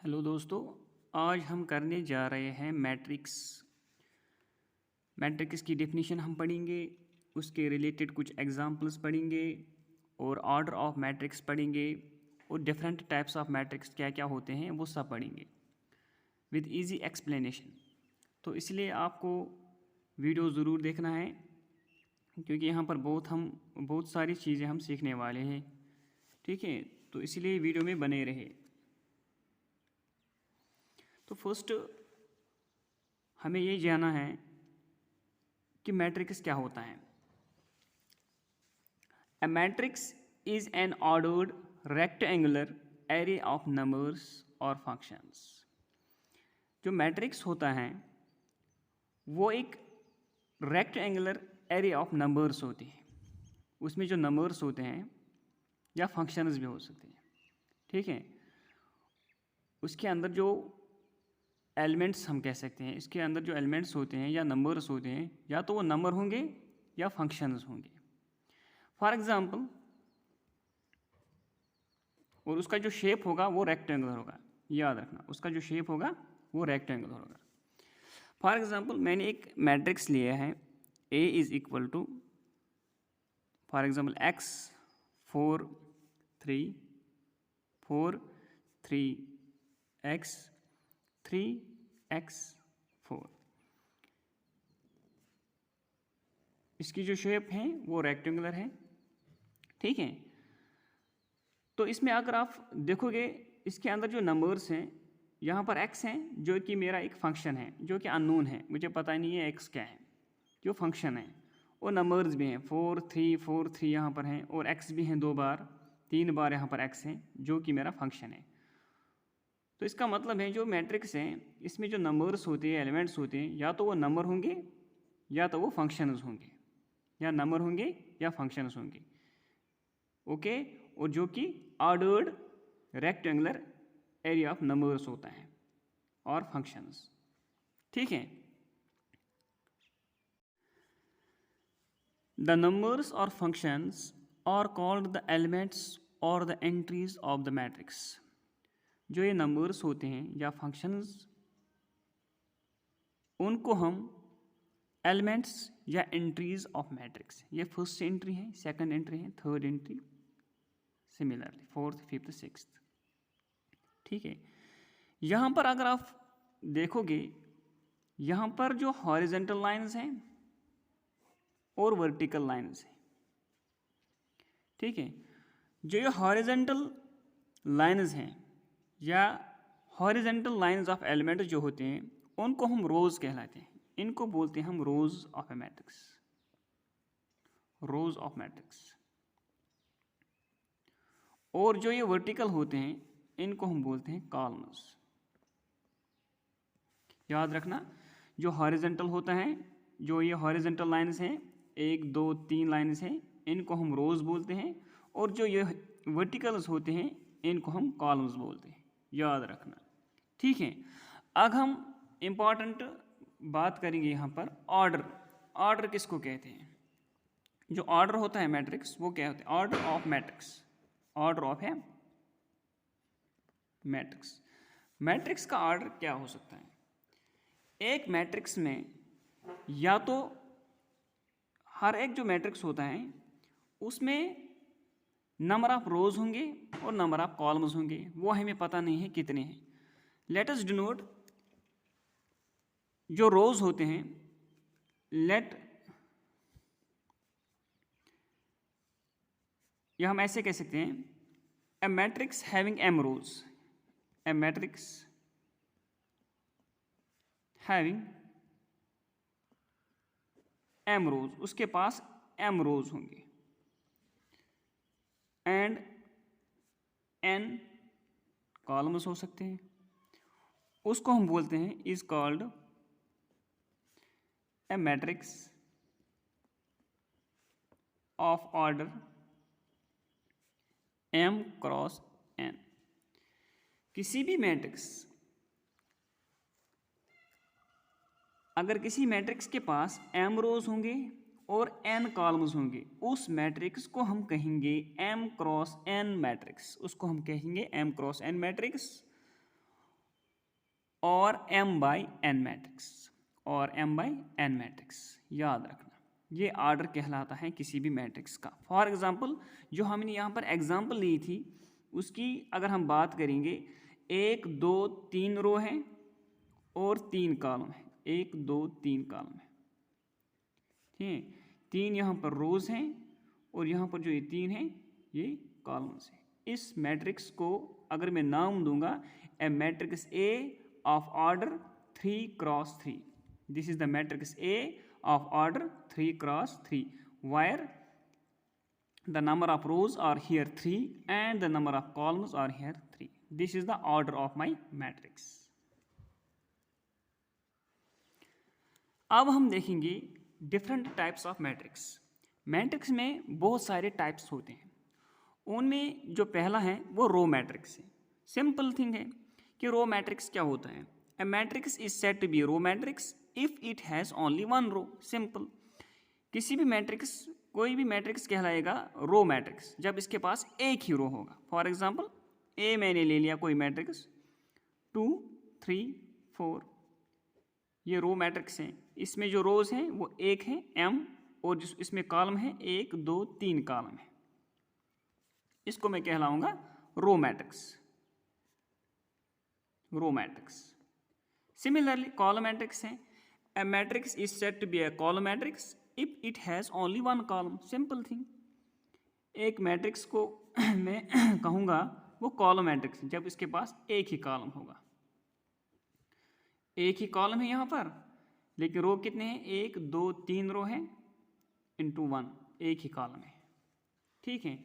Hello दोस्तों। आज हम करने जा रहे हैं मैट्रिक्स। मैट्रिक्स की डेफिनेशन हम पढ़ेंगे, उसके रिलेटेड कुछ एग्जांपल्स पढ़ेंगे और ऑर्डर ऑफ मैट्रिक्स पढ़ेंगे और डिफरेंट टाइप्स ऑफ मैट्रिक्स क्या क्या होते हैं वो सब पढ़ेंगे विद इजी एक्सप्लेनेशन। तो इसलिए आपको वीडियो ज़रूर देखना है क्योंकि यहाँ पर बहुत सारी चीज़ें हम सीखने वाले हैं। ठीक है, तो इसलिए वीडियो में बने रहे। तो फर्स्ट हमें ये जानना है कि मैट्रिक्स क्या होता है। A matrix is an ordered rectangular array of numbers or functions। जो मैट्रिक्स होता है वो एक रेक्टेंगुलर एरे ऑफ नंबर्स होते हैं। उसमें जो नंबर्स होते हैं या फंक्शंस भी हो सकते हैं, ठीक है। उसके अंदर जो एलिमेंट्स हम कह सकते हैं, इसके अंदर जो एलिमेंट्स होते हैं या नंबर्स होते हैं, या तो वो नंबर होंगे या फंक्शंस होंगे। फॉर एग्जाम्पल, और उसका जो शेप होगा वो रेक्टेंगुलर होगा। याद रखना, उसका जो शेप होगा वो रेक्टेंगुलर होगा। फॉर एग्जाम्पल, मैंने एक मैट्रिक्स लिया है A is equal to for example x 4 3 4 3 x 3 x 4। इसकी जो शेप है वो रेक्टेंगुलर है, ठीक है। तो इसमें अगर आप देखोगे, इसके अंदर जो नंबर्स हैं, यहाँ पर x हैं जो कि मेरा एक फंक्शन है जो कि अननोन है, मुझे पता नहीं है x क्या है, जो फंक्शन है। और नंबर्स भी हैं 4 3 4 3 यहाँ पर हैं, और x भी हैं 2 बार 3 बार यहाँ पर x है जो कि मेरा फंक्शन है। तो इसका मतलब है जो मैट्रिक्स है इसमें जो नंबर्स होते हैं, एलिमेंट्स होते हैं, या तो वो नंबर होंगे या तो वो फंक्शंस होंगे, या नंबर होंगे या फंक्शंस होंगे, ओके। और जो कि ordered rectangular area of numbers होता है और फंक्शंस, ठीक है। द नंबर्स और functions are called the elements और the entries of the matrix. जो ये नंबर्स होते हैं या फंक्शंस, उनको हम एलिमेंट्स या एंट्रीज ऑफ मैट्रिक्स, ये फर्स्ट एंट्री है, सेकंड एंट्री है, third entry, similarly fourth fifth sixth, ठीक है। यहाँ पर अगर आप देखोगे, यहाँ पर जो हॉरिजेंटल लाइंस हैं और वर्टिकल लाइंस हैं, ठीक है। जो ये हॉरिजेंटल लाइंस हैं या हॉरिजेंटल लाइंस ऑफ एलिमेंट जो होते हैं उनको हम रोज कहलाते हैं। इनको बोलते हैं हम रोज of A matrix, rose of matrix. और जो ये वर्टिकल होते हैं इनको हम बोलते हैं कॉलम्स। याद रखना, जो हॉरिजेंटल होता है, जो ये हॉरिजेंटल लाइंस हैं 1 2 3 लाइंस हैं, इनको हम रोज बोलते हैं। और जो ये वर्टिकल्स होते हैं इनको हम कॉलम्स बोलते हैं, याद रखना, ठीक है। अब हम इम्पॉर्टेंट बात करेंगे यहाँ पर ऑर्डर। ऑर्डर किसको कहते हैं? जो ऑर्डर होता है मैट्रिक्स वो क्या होता है? Order of matrix, order of है मैट्रिक्स। मैट्रिक्स का ऑर्डर क्या हो सकता है? एक मैट्रिक्स में या तो हर एक जो मैट्रिक्स होता है उसमें नंबर ऑफ रोज होंगे और नंबर ऑफ कॉलम्स होंगे, वो हमें पता नहीं है कितने हैं। लेट अस डिनोट जो रोज होते हैं, लेट या हम ऐसे कह सकते हैं, ए matrix having M rows, a matrix having M rows, उसके पास एम रोज होंगे एंड एन कॉलम्स हो सकते हैं, उसको हम बोलते हैं is called a matrix of order m cross n। किसी भी मैट्रिक्स, अगर किसी मैट्रिक्स के पास m रोज होंगे और n कॉलम्स होंगे, उस मैट्रिक्स को हम कहेंगे m क्रॉस n मैट्रिक्स, उसको हम कहेंगे m क्रॉस n मैट्रिक्स। और m बाई n मैट्रिक्स, और m बाई n मैट्रिक्स। याद रखना ये आर्डर कहलाता है किसी भी मैट्रिक्स का। फॉर एग्जांपल जो हमने यहाँ पर एग्जांपल ली थी उसकी अगर हम बात करेंगे, 1 2 3 रो हैं और 3 कॉलम है, 1 2 3 कॉलम है, ठीक है। 3 यहाँ पर रोज हैं और यहाँ पर जो ये 3 हैं ये कॉलम्स हैं। इस मैट्रिक्स को अगर मैं नाम दूंगा A matrix A of order 3 cross 3, this is the matrix A of order 3 cross 3 where the number of rows are here 3 and the number of columns are here 3. This is the order of my matrix. अब हम देखेंगे different types of matrix. Matrix में बहुत सारे types होते हैं, उनमें जो पहला है वो रो मैट्रिक्स है। सिंपल थिंग है कि रो मैट्रिक्स क्या होता है। A matrix is said to be a row matrix if it has only one row. Simple. किसी भी मैट्रिक्स, कोई भी मैट्रिक्स कहलाएगा रो मैट्रिक्स जब इसके पास एक ही रो होगा। फॉर एग्जांपल ए मैंने ले लिया कोई मैट्रिक्स 2 3 4, ये रो मैट्रिक्स हैं। इसमें जो रोज हैं वो एक हैं m और जिस इसमें कॉलम है 1 2 3 कॉलम है, इसको मैं कहलाऊंगा row matrix, row matrix. Similarly, column matrix है। A matrix is said to be a column matrix if it has only one column. Simple thing. एक मैट्रिक्स को मैं कहूँगा वो कॉलम मैट्रिक्स जब इसके पास एक ही कॉलम होगा। एक ही कॉलम है यहाँ पर, लेकिन रो कितने हैं, 1 2 3 रो हैं इंटू 1, एक ही कॉलम है, ठीक है।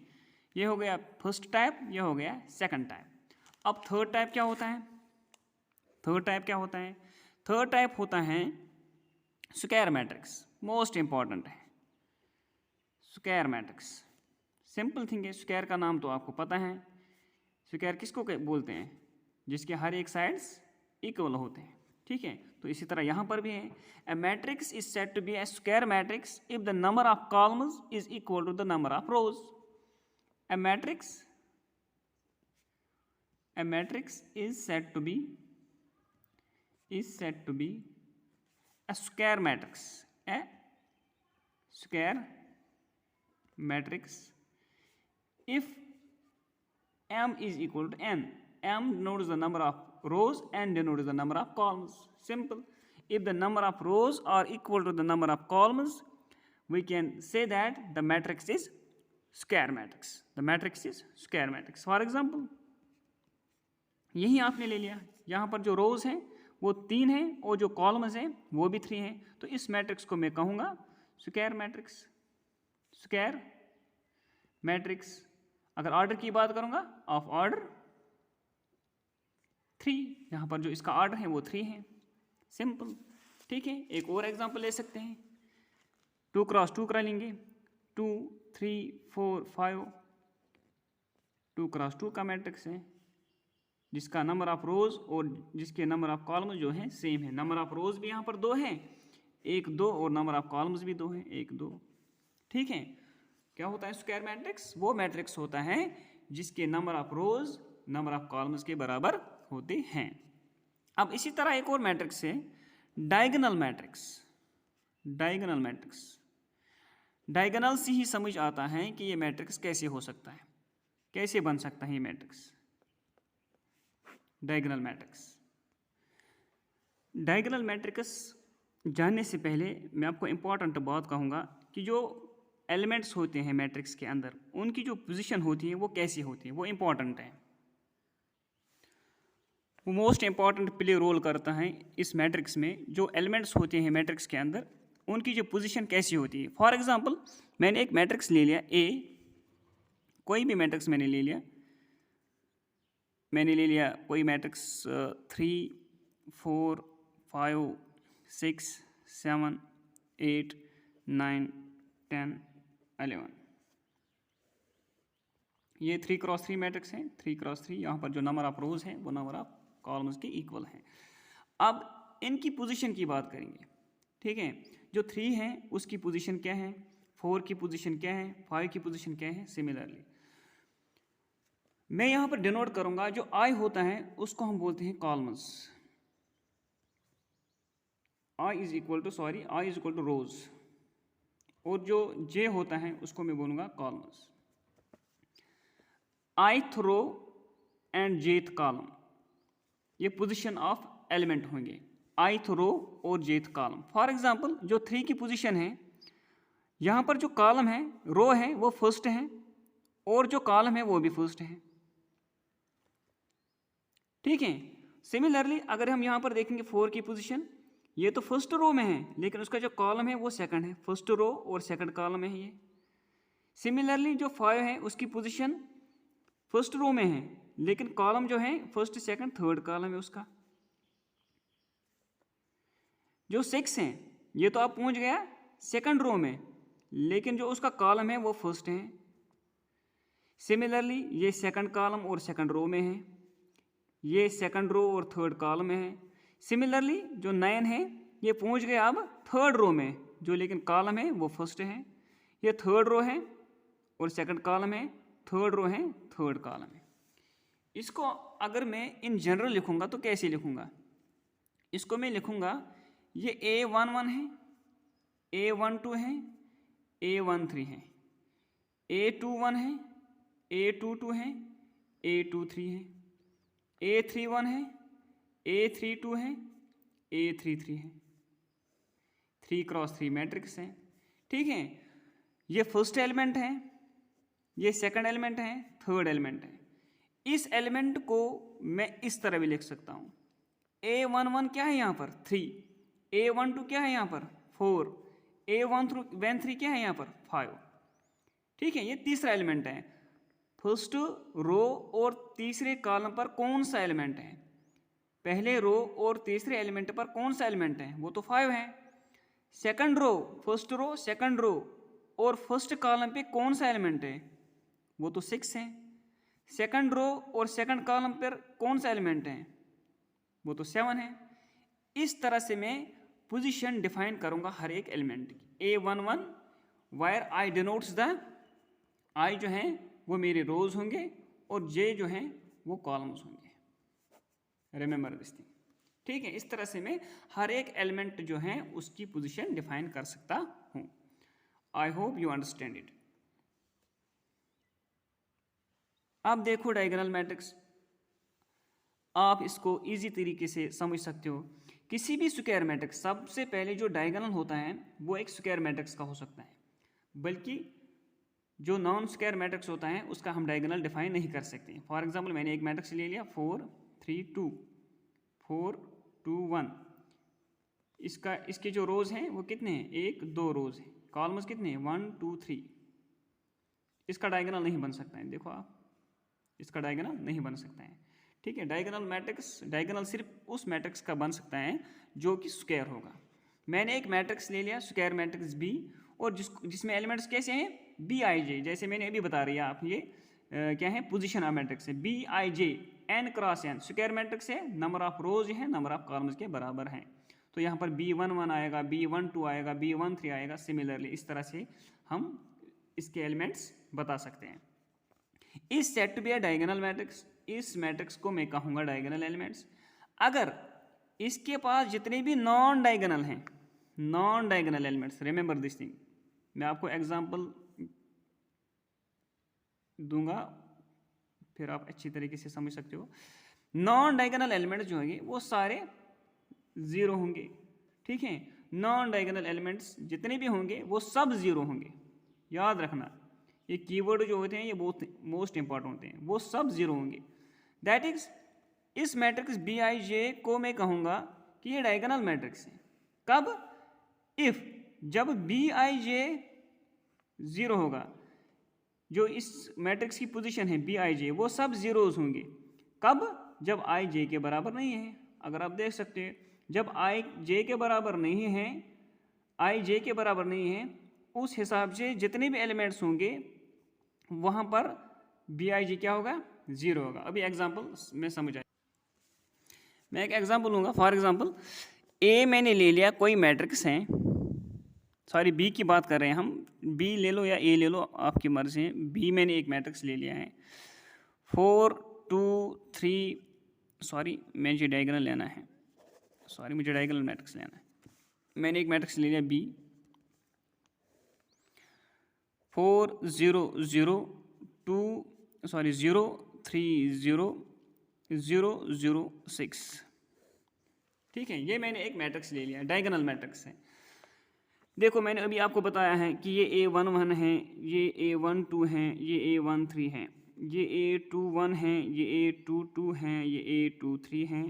ये हो गया फर्स्ट टाइप, ये हो गया सेकंड टाइप। अब थर्ड टाइप क्या होता है? थर्ड टाइप क्या होता है? थर्ड टाइप होता है स्क्वायर मैट्रिक्स। मोस्ट इंपॉर्टेंट है स्क्वायर मैट्रिक्स। सिंपल थिंग है, स्क्वायर का नाम तो आपको पता है। स्क्वायर किसको बोलते हैं? जिसके हर एक साइड्स इक्वल होते हैं, ठीक है। तो इसी तरह यहाँ पर भी है, a matrix is said to be a square matrix if the number of columns is equal to the number of rows. A matrix is said to be a square matrix, a square matrix if m is equal to n. M denotes the number of rows and denotes the number of columns. Simple. If the number of rows are equal to the number of columns, we can say that the matrix is square matrix. The matrix is square matrix. For example, यही आपने ले लिया, यहाँ पर जो रोज हैं वो 3 हैं और जो कॉलम्स हैं वो भी 3 हैं, तो इस मैट्रिक्स को मैं कहूँगा स्क्वायर मैट्रिक्स। Square matrix. अगर ऑर्डर की बात करूँगा, ऑफ ऑर्डर 3, यहाँ पर जो इसका ऑर्डर है वो 3 है। सिंपल, ठीक है। एक और एग्जांपल ले सकते हैं, 2 क्रॉस 2 करा लेंगे, 2 3 4 5, 2 क्रॉस 2 का मैट्रिक्स है जिसका नंबर ऑफ रोज और जिसके नंबर ऑफ कॉलम्स जो हैं सेम है। नंबर ऑफ रोज भी यहाँ पर 2 हैं, 1 2, और नंबर ऑफ कॉलम्स भी 2 हैं, 1 2, ठीक है। क्या होता है स्क्वायर मैट्रिक्स? वो मैट्रिक्स होता है जिसके number of rose number of columns के बराबर होते हैं। अब इसी तरह एक और मैट्रिक्स है diagonal matrix. Diagonal matrix, diagonal से ही समझ आता है कि ये मैट्रिक्स कैसे हो सकता है, कैसे बन सकता है ये matrix. Diagonal matrix. Diagonal matrix जानने से पहले मैं आपको इम्पॉर्टेंट बात कहूँगा कि जो एलिमेंट्स होते हैं मैट्रिक्स के अंदर उनकी जो पोजीशन होती है वो कैसी होती है, वो इम्पॉर्टेंट है। वो मोस्ट इम्पॉर्टेंट प्ले रोल करता है इस मैट्रिक्स में। जो एलिमेंट्स होते हैं मैट्रिक्स के अंदर उनकी जो पोजीशन कैसी होती है। फॉर एग्जांपल मैंने एक मैट्रिक्स ले लिया ए, कोई भी मैट्रिक्स मैंने ले लिया कोई मैट्रिक्स 3 4 5 6 7 8 9 10 11, ये 3 क्रॉस 3 मैट्रिक्स हैं। 3 क्रॉस 3, यहाँ पर जो नंबर ऑफ रोज हैं वो नंबर ऑफ कॉलम्स के इक्वल हैं। अब इनकी पोजीशन की बात करेंगे, ठीक है। जो 3 है उसकी पोजीशन क्या है, 4 की पोजीशन क्या है, 5 की पोजीशन क्या है। सिमिलरली मैं यहाँ पर डिनोट करूँगा जो आई होता है उसको हम बोलते हैं columns, I is equal to rows, और जो जे होता है उसको मैं बोलूँगा columns. ith row and jth column, ये पोजीशन ऑफ एलिमेंट होंगे, ith रो और jth कॉलम। फॉर एग्जांपल जो 3 की पोजीशन है, यहाँ पर जो कॉलम है, रो है वो फर्स्ट है, और जो कॉलम है वो भी फर्स्ट है, ठीक है। सिमिलरली अगर हम यहाँ पर देखेंगे 4 की पोजीशन, ये तो फर्स्ट रो में है लेकिन उसका जो कॉलम है वो सेकंड है, फर्स्ट रो और सेकंड कॉलम है ये। सिमिलरली जो 5 है उसकी पोजीशन फर्स्ट रो में है लेकिन कॉलम जो है फर्स्ट सेकंड थर्ड कॉलम है उसका। जो 6 है ये तो आप पहुंच गया सेकंड रो में लेकिन जो उसका कॉलम है वो फर्स्ट है। सिमिलरली ये सेकंड कॉलम और सेकंड रो में है, ये सेकंड रो और थर्ड कॉलम में है। सिमिलरली जो 9 है ये पहुंच गया अब थर्ड रो में, जो लेकिन कॉलम है वो फर्स्ट है। ये थर्ड रो है और सेकंड कॉलम है, थर्ड रो है थर्ड कॉलम है। इसको अगर मैं इन जनरल लिखूंगा तो कैसे लिखूंगा? इसको मैं लिखूंगा ये A11 है, A12 है, A13 है, A21 है, A22 है, A23 है, A31 है, A32 है, A33 है। 3x3 मैट्रिक्स है, ठीक है। ये फर्स्ट एलिमेंट है, ये सेकंड एलिमेंट है, थर्ड एलिमेंट है। इस एलिमेंट को मैं इस तरह भी लिख सकता हूँ। A11 क्या है यहाँ पर 3, A12 क्या है यहाँ पर 4, A13 क्या है यहाँ पर 5, ठीक है। ये तीसरा एलिमेंट है। फर्स्ट रो और तीसरे कॉलम पर कौन सा एलिमेंट है? पहले रो और तीसरे एलिमेंट पर कौन सा एलिमेंट है? वो तो 5 है। Second row, first row second row और फर्स्ट कॉलम पे कौन सा एलिमेंट है? वो तो 6 है। सेकंड रो और सेकंड कॉलम पर कौन सा एलिमेंट है? वो तो 7 है। इस तरह से मैं पोजीशन डिफाइन करूंगा हर एक एलिमेंट की। A11 where I denotes the, I जो है वो मेरे रोज होंगे और जे जो हैं वो कॉलम्स होंगे। रिमेंबर दिस थिंग, ठीक है। इस तरह से मैं हर एक एलिमेंट जो है उसकी पोजीशन डिफाइन कर सकता हूँ। आई होप यू अंडरस्टैंड इट। अब देखो डायगोनल मैट्रिक्स, आप इसको इजी तरीके से समझ सकते हो। किसी भी स्क्वायर मैट्रिक्स सबसे पहले जो डायगोनल होता है वो एक स्क्वायर मैट्रिक्स का हो सकता है, बल्कि जो नॉन स्क्वायर मैट्रिक्स होता है उसका हम डायगोनल डिफाइन नहीं कर सकते। फॉर एग्जांपल मैंने एक मैट्रिक्स ले लिया 4 3 2 4 2 1, इसके जो रोज हैं वो कितने हैं? 1 2 रोज हैं। कॉलम्स कितने हैं? 1 2 3। इसका डायगोनल नहीं बन सकता है, देखो आप, इसका डायगोनल नहीं बन सकता है, ठीक है। डायगोनल मैट्रिक्स, डायगोनल सिर्फ उस मैट्रिक्स का बन सकता है जो कि स्क्वायर होगा। मैंने एक मैट्रिक्स ले लिया स्क्वायर मैट्रिक्स B, और जिसमें एलिमेंट्स कैसे हैं? Bij, जैसे मैंने अभी बता रही है आप, ये क्या है? पोजीशन ऑफ मैट्रिक्स है। Bij n cross n square matrix है, नंबर ऑफ रोज है नंबर ऑफ कॉलम्स के बराबर हैं। तो यहाँ पर B11 आएगा, B12 आएगा, B13 आएगा। सिमिलरली इस तरह से हम इसके एलिमेंट्स बता सकते हैं। Is set to be a diagonal matrix, इस मैट्रिक्स को मैं कहूँगा डायगोनल एलिमेंट्स। अगर इसके पास जितने भी नॉन डायगोनल हैं, non diagonal elements, remember this thing, मैं आपको एग्जांपल दूंगा फिर आप अच्छी तरीके से समझ सकते हो। नॉन डायगोनल एलिमेंट्स जो होंगे वो सारे 0 होंगे, ठीक है। नॉन डायगोनल एलिमेंट्स जितने भी होंगे वो सब 0 होंगे, याद रखना। ये कीवर्ड जो होते हैं ये बहुत मोस्ट इंपॉर्टेंट होते हैं, वो सब 0 होंगे। दैट इज इस मैट्रिक्स Bij को मैं कहूँगा कि ये डायगोनल मैट्रिक्स है। कब? इफ, जब Bij 0 होगा, जो इस मैट्रिक्स की पोजीशन है Bij वो सब जीरोस होंगे। कब? जब i j के बराबर नहीं है। अगर आप देख सकते हैं जब i j के बराबर नहीं है, i j के बराबर नहीं है, उस हिसाब से जितने भी एलिमेंट्स होंगे वहाँ पर Bij क्या होगा? 0 होगा। अभी एग्जाम्पल में समझ आए, मैं एक एग्जाम्पल लूँगा। फॉर एग्जाम्पल A मैंने ले लिया, कोई मैट्रिक्स है, सॉरी B की बात कर रहे हैं हम, B ले लो या A ले लो, आपकी मर्जी है। B मैंने एक मैट्रिक्स ले लिया है 4 2 3, सॉरी मुझे डायगोनल लेना है, सॉरी मुझे डायगोनल मैट्रिक्स लेना है। मैंने एक मैट्रिक्स ले लिया B 4 0 0 2 सॉरी 0 3 0 0 0 6। ठीक है, ये मैंने एक मैट्रिक्स ले लिया, डायगोनल मैट्रिक्स है। देखो मैंने अभी आपको बताया है कि ये A11 है, ये A12 है, ये A13 है, ये A21 है, ये A22 है, ये A23 है,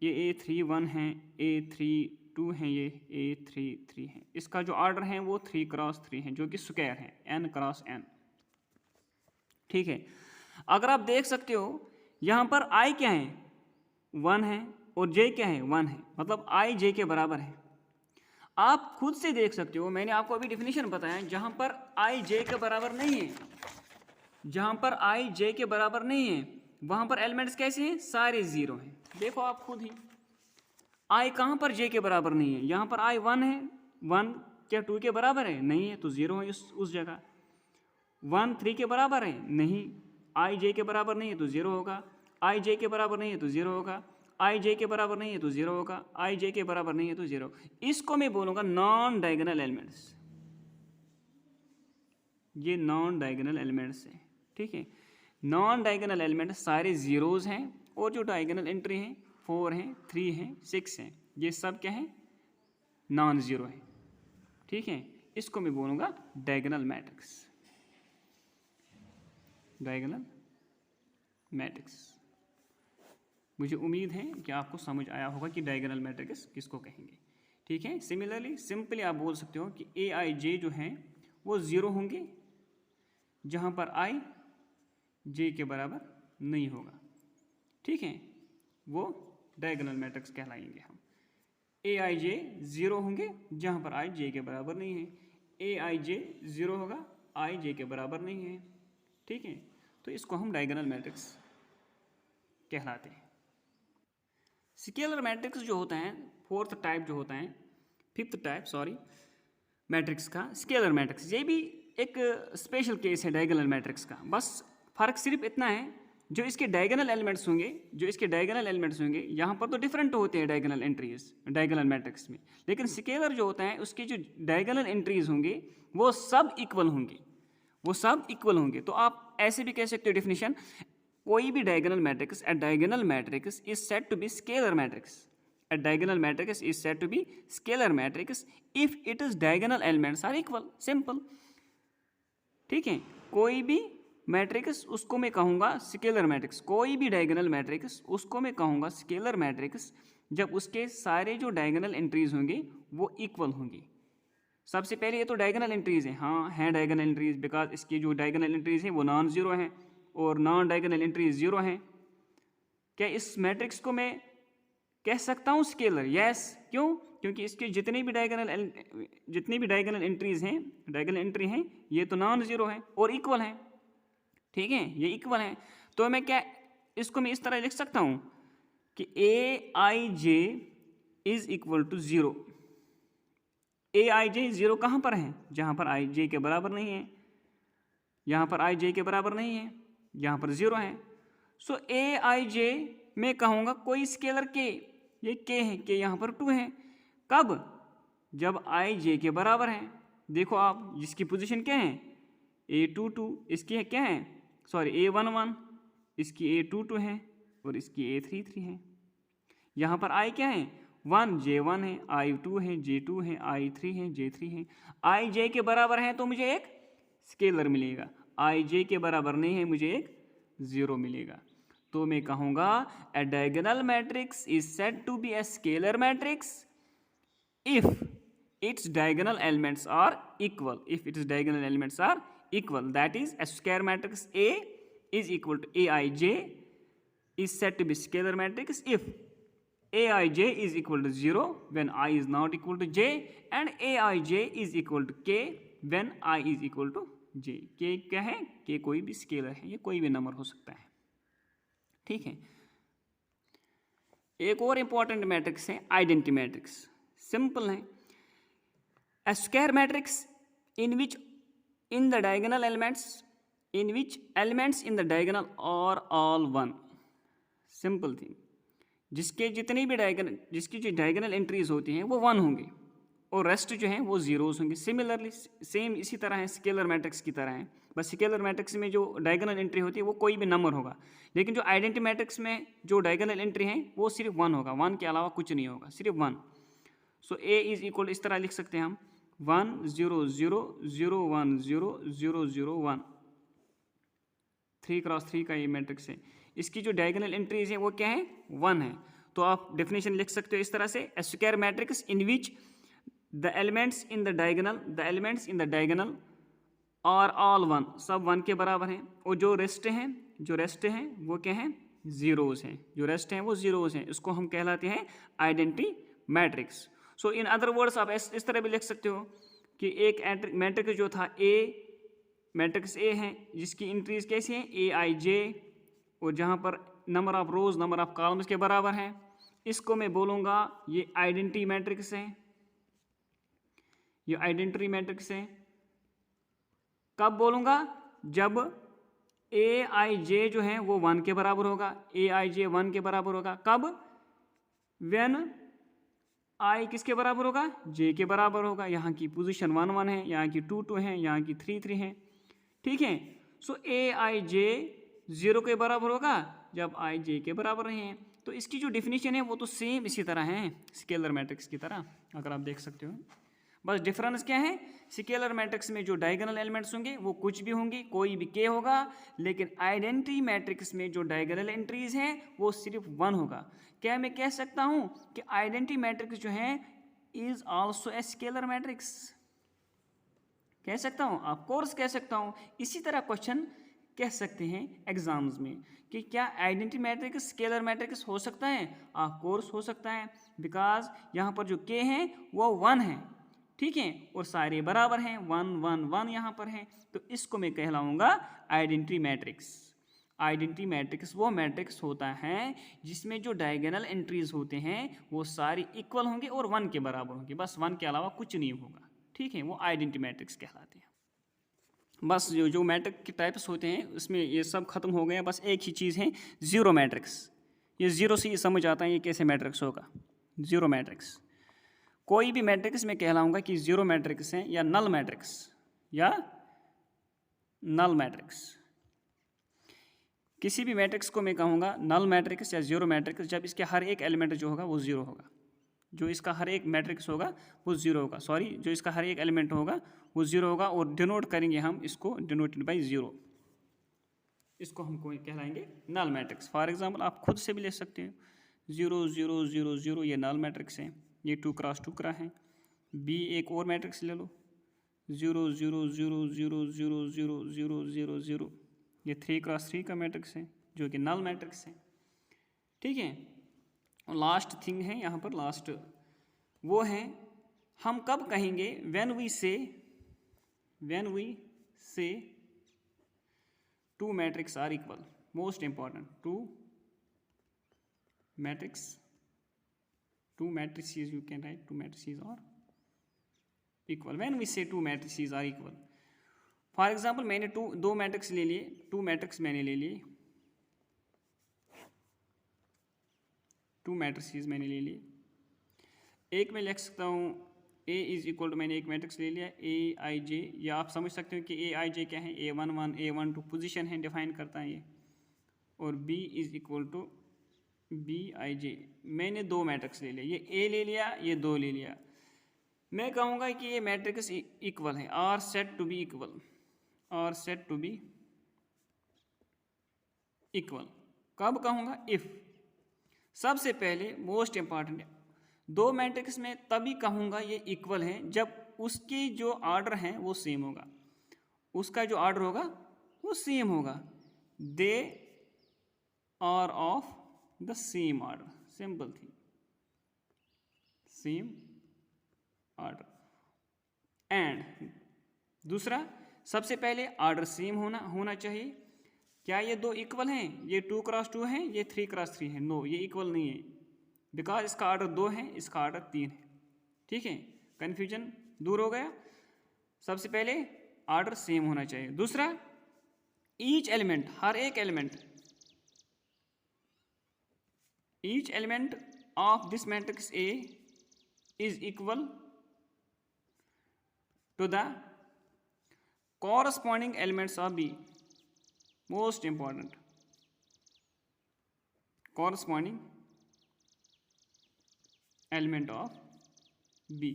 ये A31 है, A32 है, ये A33 है। इसका जो ऑर्डर है वो 3 क्रॉस 3 है, जो कि स्क्वायर है, n क्रॉस n। ठीक है, अगर आप देख सकते हो यहाँ पर i क्या है, 1 है, और j क्या है, 1 है, मतलब i j के बराबर है। आप खुद से देख सकते हो, मैंने आपको अभी डिफिनीशन बताया, जहां पर i j के बराबर नहीं है, जहां पर i j के बराबर नहीं है, वहां पर एलिमेंट्स कैसे हैं, सारे जीरो हैं। देखो आप खुद ही, i कहां पर j के बराबर नहीं है, यहां पर i 1 है, 1 क्या 2 के बराबर है, नहीं है, तो जीरो है उस जगह। 1 3 के बराबर है, नहीं, i j के बराबर नहीं है तो जीरो होगा, i j के बराबर नहीं है तो जीरो होगा, i j के बराबर नहीं है तो जीरो होगा, i j के बराबर नहीं है तो जीरो। इसको मैं बोलूंगा नॉन डायगोनल एलिमेंट्स, ये नॉन डायगोनल एलिमेंट्स है। ठीक है, नॉन डायगोनल एलिमेंट सारे जीरोज हैं, और जो डायगोनल एंट्री हैं 4 हैं, 3 हैं, 6 हैं, ये सब क्या है, नॉन जीरो है। ठीक है, इसको मैं बोलूंगा डायगोनल मैट्रिक्स, डायगोनल मैट्रिक्स। मुझे उम्मीद है कि आपको समझ आया होगा कि डायगोनल मैट्रिक्स किसको कहेंगे। ठीक है, सिमिलरली सिंपली आप बोल सकते हो कि ए आई जे जो हैं वो ज़ीरो होंगे जहाँ पर आई जे के बराबर नहीं होगा। ठीक है, वो डायगोनल मैट्रिक्स कहलाएंगे हम। ए आई जे ज़ीरो होंगे जहाँ पर आई जे के बराबर नहीं है, ए आई जे ज़ीरो होगा, आई जे के बराबर नहीं है। ठीक है, तो इसको हम डायगोनल मैट्रिक्स कहलाते हैं। स्केलर मैट्रिक्स जो होता है, फोर्थ टाइप जो होता है, फिफ्थ टाइप सॉरी मैट्रिक्स का, स्केलर मैट्रिक्स, ये भी एक स्पेशल केस है डायगोनल मैट्रिक्स का। बस फर्क सिर्फ इतना है, जो इसके डायगोनल एलिमेंट्स होंगे, यहाँ पर तो डिफरेंट होते हैं डायगोनल एंट्रीज डायगोनल मैट्रिक्स में, लेकिन स्केलर जो होता है उसके जो डायगोनल एंट्रीज होंगे वो सब इक्वल होंगे, तो आप ऐसे भी कह सकते हो डिफिनीशन, कोई भी diagonal matrix, a diagonal matrix is said to be scalar matrix. A diagonal matrix is said to be scalar matrix if its diagonal elements are equal. Simple. ठीक है, कोई भी मैट्रिक्स उसको मैं कहूँगा स्केलर मैट्रिक्स, कोई भी डायगोनल मैट्रिक्स उसको मैं कहूँगा स्केलर मैट्रिक्स जब उसके सारे जो डायगोनल एंट्रीज होंगे वो इक्वल होंगे। सबसे पहले ये तो डायगोनल एंट्रीज हैं, हाँ हैं डायगोनल एंट्रीज, बिकॉज इसकी जो डायगोनल एंट्रीज हैं वो नॉन जीरो हैं और नॉन डायगोनल एंट्री जीरो हैं। क्या इस मैट्रिक्स को मैं कह सकता हूँ स्केलर? यस। क्यों? क्योंकि इसके जितनी भी डायगोनल एंट्रीज हैं, डायगोनल एंट्री हैं, ये तो नॉन जीरो हैं और इक्वल हैं। ठीक है, ये इक्वल हैं, तो मैं क्या इसको मैं इस तरह लिख सकता हूँ कि A I J is equal to zero. A I J zero कहाँ पर है? जहाँ पर आई जे के बराबर नहीं है, यहाँ पर आई जे के बराबर नहीं है, यहाँ पर जीरो है। सो ए आई जे मैं कहूँगा कोई स्केलर के, ये के है, के यहाँ पर 2 है। कब? जब आई जे के बराबर है। देखो आप, जिसकी पोजीशन क्या है, A22, इसकी है क्या है, सॉरी A11, इसकी A22 है और इसकी A33 है। यहाँ पर I क्या है, 1, J1 है, I2 है, J2 है, I3 है, J3 है। I J के बराबर है तो मुझे एक स्केलर मिलेगा, I J के बराबर नहीं है, मुझे एक जीरो मिलेगा। तो मैं कहूँगा a diagonal matrix is said to be a scalar matrix if its diagonal elements are equal. If its diagonal elements are equal, that is a square matrix A is equal to Aij is said to be scalar matrix if Aij is equal to 0 when I is not equal to j and Aij is equal to k when I is equal to j. k क्या है? k कोई भी scalar है, ये कोई भी number हो सकता है। ठीक है, एक और इंपॉर्टेंट मैट्रिक्स है आइडेंटिटी मैट्रिक्स। सिंपल है, a square matrix in which in the diagonal elements in which elements in the diagonal are all one. Simple thing, जिसकी जो डायगोनल एंट्रीज होती हैं वो 1 होंगी, और रेस्ट जो है वो जीरोस होंगे। सिमिलरली सेम इसी तरह है, स्केलर मैट्रिक्स की तरह है, बस स्केलर मैट्रिक्स में जो डायगोनल एंट्री होती है वो कोई भी नंबर होगा, लेकिन जो आइडेंटिटी मैट्रिक्स में जो डायगोनल एंट्री है वो सिर्फ 1 होगा, 1 के अलावा कुछ नहीं होगा, सिर्फ 1। सो ए इज इक्वल इस तरह लिख सकते हैं हम 1 0 0 0 1 0 0 0 1, 3x3 का ये मैट्रिक्स है। इसकी जो डायगोनल एंट्रीज है वो क्या है, 1 है। तो आप डेफिनेशन लिख सकते हो इस तरह से, a square matrix in which the elements in the diagonal are all 1, सब 1 के बराबर हैं, और जो रेस्ट हैं वो क्या हैं, जीरोस हैं, जो रेस्ट हैं वो जीरोस हैं, इसको हम कहलाते हैं identity matrix. So in other words आप इस तरह भी लिख सकते हो कि एक मैट्रिक्स जो था ए, मैट्रिक्स ए है जिसकी एंट्रीज कैसी हैं, ए आई जे, और जहाँ पर number of rose number of columns के बराबर हैं, इसको मैं बोलूँगा ये आइडेंटिटी मैट्रिक्स है, ये आइडेंटिटी मैट्रिक्स है। कब बोलूँगा, जब ए आई जे जो है वो 1 के बराबर होगा, ए आई जे 1 के बराबर होगा। कब, व्हेन आई किसके बराबर होगा, जे के बराबर होगा। यहाँ की पोजीशन 1 1 है, यहाँ की 2 2 है, यहाँ की 3 3 है, ठीक है। सो ए आई जे 0 के बराबर होगा जब आई जे के बराबर नहीं है। तो इसकी जो डिफिनीशन है वो तो सेम इसी तरह है स्केलर मैट्रिक्स की तरह, अगर आप देख सकते हो। बस डिफरेंस क्या है, स्केलर मैट्रिक्स में जो डायगोनल एलिमेंट्स होंगे वो कुछ भी होंगे, कोई भी के होगा, लेकिन आइडेंटिटी मैट्रिक्स में जो डायगोनल एंट्रीज हैं वो सिर्फ 1 होगा। क्या मैं कह सकता हूँ कि आइडेंटिटी मैट्रिक्स जो है is also a scalar matrix, कह सकता हूँ, ऑफ कोर्स कह सकता हूँ। इसी तरह क्वेश्चन कह सकते हैं एग्जाम्स में कि क्या आइडेंटिटी मैट्रिक्स स्केलर मैट्रिक्स हो सकता है, ऑफ कोर्स हो सकता है, बिकॉज यहाँ पर जो के हैं वो 1 है, ठीक है, और सारे बराबर हैं, 1 1 1 यहाँ पर हैं, तो इसको मैं कहलाऊंगा आइडेंटिटी मैट्रिक्स। आइडेंटिटी मैट्रिक्स वो मैट्रिक्स होता है जिसमें जो डायगोनल एंट्रीज होते हैं वो सारी इक्वल होंगे और 1 के बराबर होंगे, बस 1 के अलावा कुछ नहीं होगा, ठीक है, वो आइडेंटिटी मैट्रिक्स कहलाते हैं। बस जो मैट्रिक्स के टाइप्स होते हैं उसमें ये सब खत्म हो गया, बस एक ही चीज़ है जीरो मैट्रिक्स। ये जीरो से ये समझ आता है ये कैसे मैट्रिक्स होगा, जीरो मैट्रिक्स। कोई भी मैट्रिक्स मैं कहलाऊंगा कि जीरो मैट्रिक्स है या नल मैट्रिक्स। किसी भी मैट्रिक्स को मैं कहूँगा नल मैट्रिक्स या जीरो मैट्रिक्स जब इसके हर एक एलिमेंट जो होगा वो जीरो होगा, जो इसका हर एक मैट्रिक्स होगा वो जीरो होगा, जो इसका हर एक एलिमेंट होगा वो जीरो होगा, और डिनोट करेंगे हम इसको, डिनोटेड बाय जीरो, इसको हमको कहलाएंगे नल मैट्रिक्स। फॉर एग्जांपल आप खुद से भी ले सकते हैं 0 0 0 0, ये नल मैट्रिक्स है, ये 2x2 का है। बी एक और मैट्रिक्स ले लो 0 0 0 0 0 0 0 0 0, ये 3x3 का मैट्रिक्स है जो कि नल मैट्रिक्स है, ठीक है। और लास्ट थिंग है यहाँ पर, लास्ट वो है हम कब कहेंगे when we say two matrix are equal, most important, two matrices you can write two matrices are equal, when we say two matrices are equal। For example मैंने दो मैट्रिक्स ले लिए, टू मैट्रिक्स मैंने ले लिए, टू मैट्रिसेस मैंने ले लिए। एक मैं लिख सकता हूँ ए इज इक्वल टू, मैंने एक मैट्रिक्स ले लिया ए आई जे, या आप समझ सकते हो कि ए आई जे क्या है, A11 A12 पोजीशन है, डिफाइन करता है ये, और B is equal to B I J. मैंने दो मैट्रिक्स ले लिया, ये ए ले लिया, ये दो ले लिया। मैं कहूँगा कि ये मैट्रिक्स इक्वल है, are set to be equal, are set to be equal. कब कहूँगा, इफ। सबसे पहले मोस्ट इंपॉर्टेंट है, दो मैट्रिक्स में तभी कहूँगा ये इक्वल है जब उसकी जो ऑर्डर है वो सेम होगा, उसका जो ऑर्डर होगा वो सेम होगा, they are of the same order, simple थी, सेम ऑर्डर। एंड दूसरा, सबसे पहले ऑर्डर सेम होना चाहिए। क्या ये दो इक्वल हैं, ये 2x2 है, ये 3x3 है? नो, ये इक्वल नहीं है, बिकॉज इसका ऑर्डर 2 है, इसका ऑर्डर 3 है, ठीक है, कन्फ्यूजन दूर हो गया। सबसे पहले ऑर्डर सेम होना चाहिए। दूसरा, ईच एलिमेंट, हर एक element, each element of this matrix A is equal to the corresponding elements of B. Most important, corresponding element of B.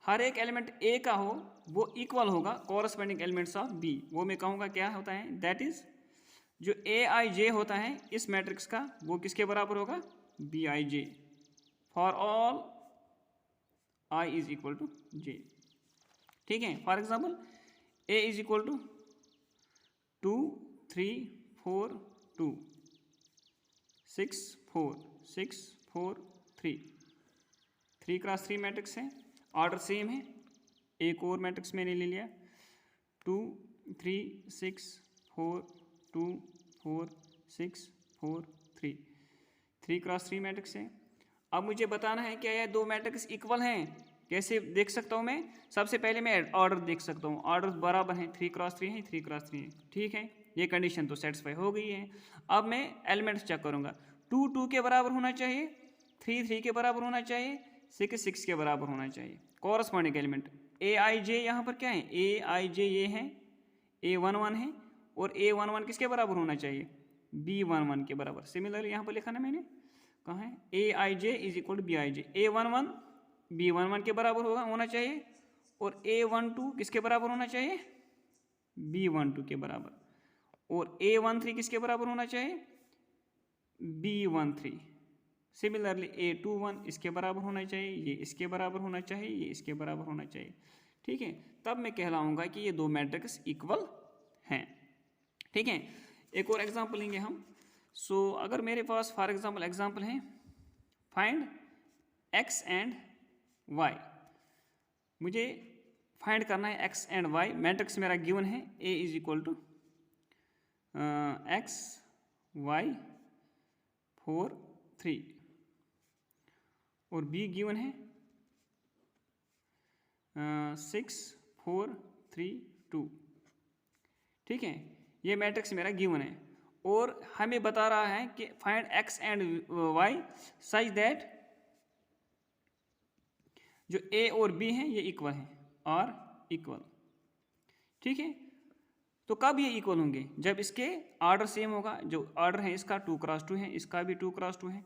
हर एक एलिमेंट ए का हो वो इक्वल होगा कॉरस्पॉन्डिंग एलिमेंट्स ऑफ बी। वो मैं कहूँगा क्या होता है, दैट इज जो ए आई जे होता है इस मैट्रिक्स का वो किसके बराबर होगा, B I J, for all I is equal to J. ठीक है, for example A is equal to 2 3 4 2 6 4 6 4 3 3 cross 3 matrix है, ऑर्डर सेम है। एक और मैट्रिक्स मैंने ले लिया 2 3 6 4 2 4 6 4 3 3 क्रॉस 3 मैट्रिक्स है। अब मुझे बताना है क्या यह दो मैट्रिक्स इक्वल हैं। कैसे देख सकता हूँ मैं, सबसे पहले मैं ऑर्डर देख सकता हूँ, ऑर्डर बराबर है 3 क्रॉस 3 है 3 क्रॉस 3 है। ठीक है, ये कंडीशन तो सेटिस्फाई हो गई है। अब मैं एलिमेंट्स चेक करूँगा, 2 2 के बराबर होना चाहिए, 3 3 के बराबर होना चाहिए, 6 6 के बराबर होना चाहिए। कॉरस्पॉन्डिंग एलिमेंट ए आई जे यहाँ पर क्या है, ए आई जे ये है, ए 1 1 है, और ए 1 1 किसके बराबर होना चाहिए, बी 1 1 के बराबर। सिमिलरली यहाँ पर लिखा ना मैंने, कहाँ है, A I J is equal to B I J, A 1 1 B 1 1 के बराबर होना चाहिए, और ए 1 2 किसके बराबर होना चाहिए, बी 1 2 के बराबर, और ए 1 3 किसके बराबर होना चाहिए, बी 1 3। सिमिलरली ए 2 1 इसके बराबर होना चाहिए, ये इसके बराबर होना चाहिए, ये इसके बराबर होना चाहिए। ठीक है, तब मैं कहलाऊंगा कि ये दो मैट्रिक्स इक्वल हैं। ठीक है, एक और एग्जांपल लेंगे हम। सो अगर मेरे पास फॉर एग्जांपल है, फाइंड एक्स एंड वाई। मुझे फाइंड करना है एक्स एंड वाई। मैट्रिक्स मेरा गिवन है, A is equal to X Y 4 3, और बी गिवन है 6 4 3 2। ठीक है, ये मैट्रिक्स मेरा गिवन है, और हमें बता रहा है कि find X and Y such that जो ए और बी हैं ये इक्वल हैं और इक्वल। ठीक है, तो कब ये इक्वल होंगे, जब इसके ऑर्डर सेम होगा। जो ऑर्डर है इसका 2 क्रॉस 2 है, इसका भी 2 क्रॉस 2 है,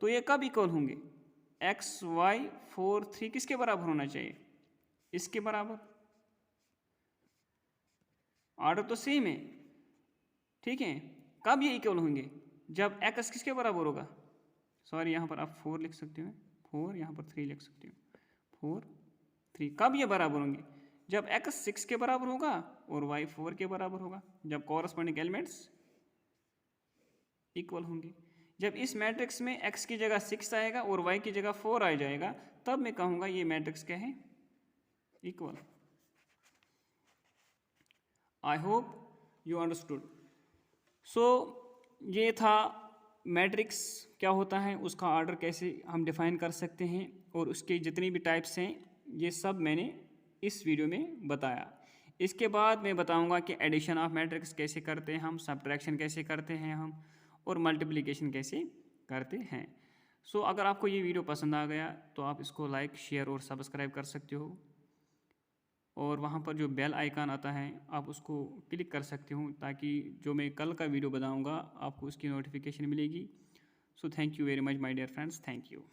तो ये कब इक्वल होंगे, एक्स वाई 4 3 किसके बराबर होना चाहिए, इसके बराबर। ऑर्डर तो सेम है। ठीक है, कब ये इक्वल होंगे, जब एक्स किसके बराबर होगा, सॉरी यहाँ पर आप 4 लिख सकते हो, 4 यहाँ पर 3 लिख सकते हो, 4 3। कब ये बराबर होंगे, जब x 6 के बराबर होगा और y 4 के बराबर होगा, जब कॉरस्पॉन्डिंग एलिमेंट्स इक्वल होंगे। जब इस मैट्रिक्स में x की जगह 6 आएगा और y की जगह 4 आ जाएगा, तब मैं कहूँगा ये मैट्रिक्स क्या है, equal. I hope you understood. So ये था मैट्रिक्स क्या होता है, उसका ऑर्डर कैसे हम डिफाइन कर सकते हैं, और उसके जितनी भी टाइप्स हैं ये सब मैंने इस वीडियो में बताया। इसके बाद मैं बताऊंगा कि एडिशन ऑफ मैट्रिक्स कैसे करते हैं हम, सब्ट्रैक्शन कैसे करते हैं हम, और मल्टीप्लिकेशन कैसे करते हैं। सो अगर आपको ये वीडियो पसंद आ गया तो आप इसको लाइक शेयर और सब्सक्राइब कर सकते हो, और वहाँ पर जो बेल आइकन आता है आप उसको क्लिक कर सकते हो, ताकि जो मैं कल का वीडियो बनाऊँगा आपको उसकी नोटिफिकेशन मिलेगी। So thank you very much my dear friends, thank you.